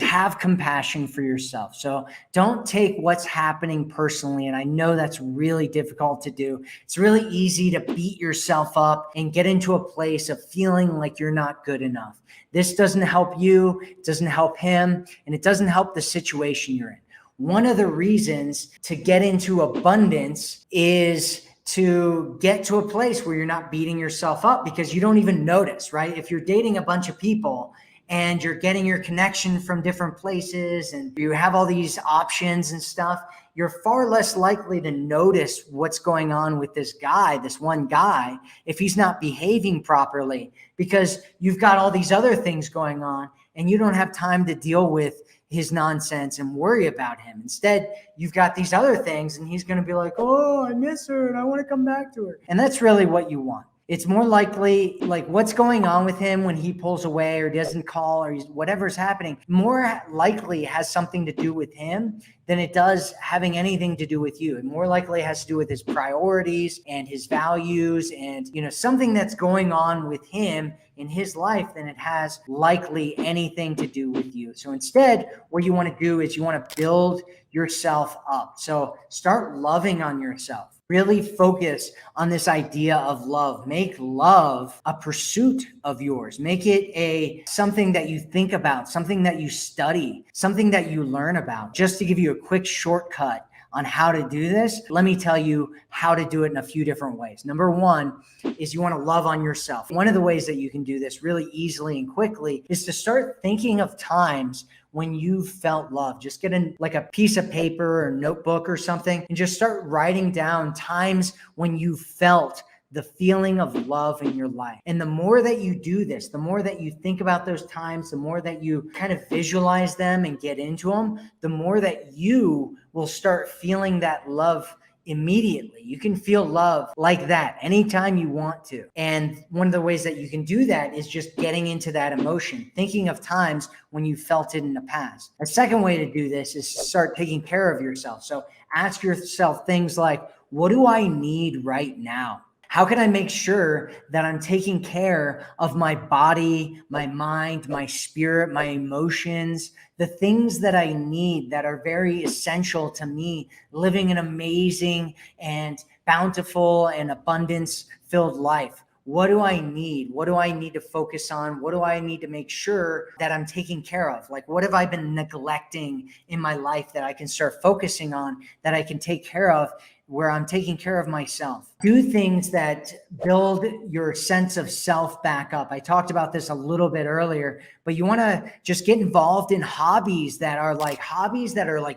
have compassion for yourself. So don't take what's happening personally. And I know that's really difficult to do. It's really easy to beat yourself up and get into a place of feeling like you're not good enough. This doesn't help you, it doesn't help him, and it doesn't help the situation you're in. One of the reasons to get into abundance is to get to a place where you're not beating yourself up because you don't even notice, right? If you're dating a bunch of people and you're getting your connection from different places and you have all these options and stuff, you're far less likely to notice what's going on with this guy, this one guy, if he's not behaving properly, because you've got all these other things going on and you don't have time to deal with his nonsense and worry about him. Instead, you've got these other things and he's going to be like, oh, I miss her and I want to come back to her. And that's really what you want. It's more likely, like, what's going on with him when he pulls away or doesn't call or whatever's happening, more likely has something to do with him than it does having anything to do with you. It more likely has to do with his priorities and his values and, something that's going on with him in his life than it has likely anything to do with you. So instead, what you want to do is you want to build yourself up. So start loving on yourself. Really focus on this idea of love. Make love a pursuit of yours. Make it something that you think about, something that you study, something that you learn about. Just to give you a quick shortcut on how to do this, let me tell you how to do it in a few different ways. Number one is you want to love on yourself. One of the ways that you can do this really easily and quickly is to start thinking of times when you felt love. Just get like a piece of paper or notebook or something and just start writing down times when you felt the feeling of love in your life. And the more that you do this, the more that you think about those times, the more that you kind of visualize them and get into them, the more that you will start feeling that love immediately. You can feel love like that anytime you want to. And one of the ways that you can do that is just getting into that emotion, thinking of times when you felt it in the past. A second way to do this is start taking care of yourself. So ask yourself things like, what do I need right now? How can I make sure that I'm taking care of my body, my mind, my spirit, my emotions, the things that I need that are very essential to me living an amazing and bountiful and abundance-filled life? What do I need? What do I need to focus on? What do I need to make sure that I'm taking care of? Like, what have I been neglecting in my life that I can start focusing on, that I can take care of, where I'm taking care of myself? Do things that build your sense of self back up. I talked about this a little bit earlier, but you want to just get involved in hobbies that are like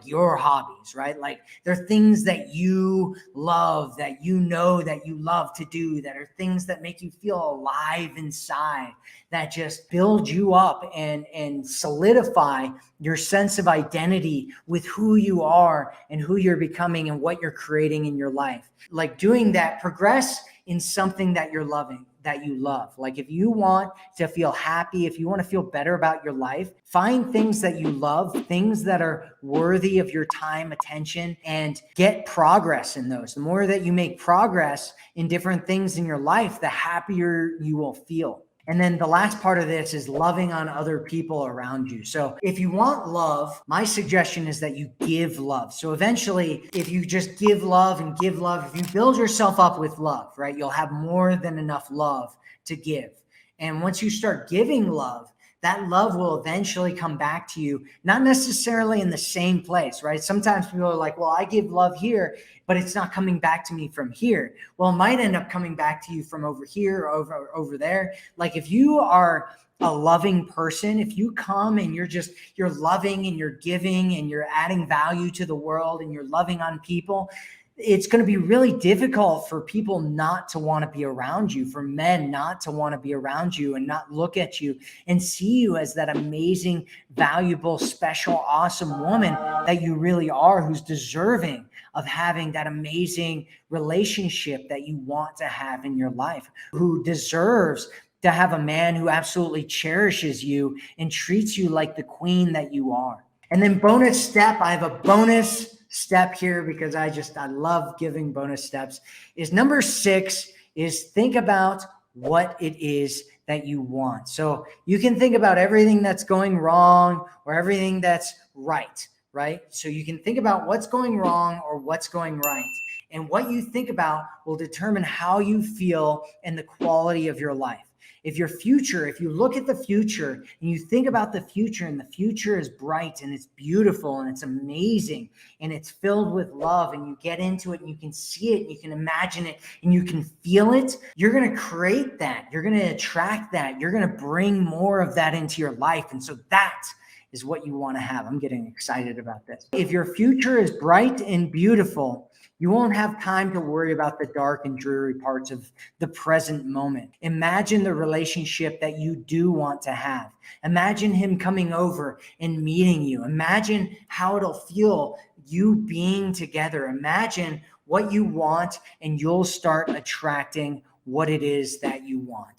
your hobbies, right? Like they're things that you love, that you know that you love to do, that are things that make you feel alive inside, that just build you up and solidify your sense of identity with who you are and who you're becoming and what you're creating in your life. Like doing that, progress in something that you're loving, that you love. Like if you want to feel happy, if you want to feel better about your life, find things that you love, things that are worthy of your time, attention, and get progress in those. The more that you make progress in different things in your life, the happier you will feel. And then the last part of this is loving on other people around you. So if you want love, my suggestion is that you give love. So eventually, if you just give love and give love, if you build yourself up with love, right, you'll have more than enough love to give. And once you start giving love, that love will eventually come back to you, not necessarily in the same place, right? Sometimes people are like, well, I give love here, but it's not coming back to me from here. Well, it might end up coming back to you from over here or over there. Like if you are a loving person, if you come and you're loving and you're giving and you're adding value to the world and you're loving on people, it's going to be really difficult for people not to want to be around you, for men not to want to be around you and not look at you and see you as that amazing, valuable, special, awesome woman that you really are, who's deserving of having that amazing relationship that you want to have in your life, who deserves to have a man who absolutely cherishes you and treats you like the queen that you are. And then bonus step, I have a bonus step here because I love giving bonus steps, is number 6 is think about what it is that you want. So you can think about everything that's going wrong or everything that's right, right? So you can think about what's going wrong or what's going right. And what you think about will determine how you feel and the quality of your life. If you look at the future and you think about the future, and the future is bright and it's beautiful and it's amazing and it's filled with love, and you get into it and you can see it and you can imagine it and you can feel it, you're going to create that. You're going to attract that. You're going to bring more of that into your life. And so that is what you want to have. I'm getting excited about this. If your future is bright and beautiful, you won't have time to worry about the dark and dreary parts of the present moment. Imagine the relationship that you do want to have. Imagine him coming over and meeting you. Imagine how it'll feel you being together. Imagine what you want, and you'll start attracting what it is that you want.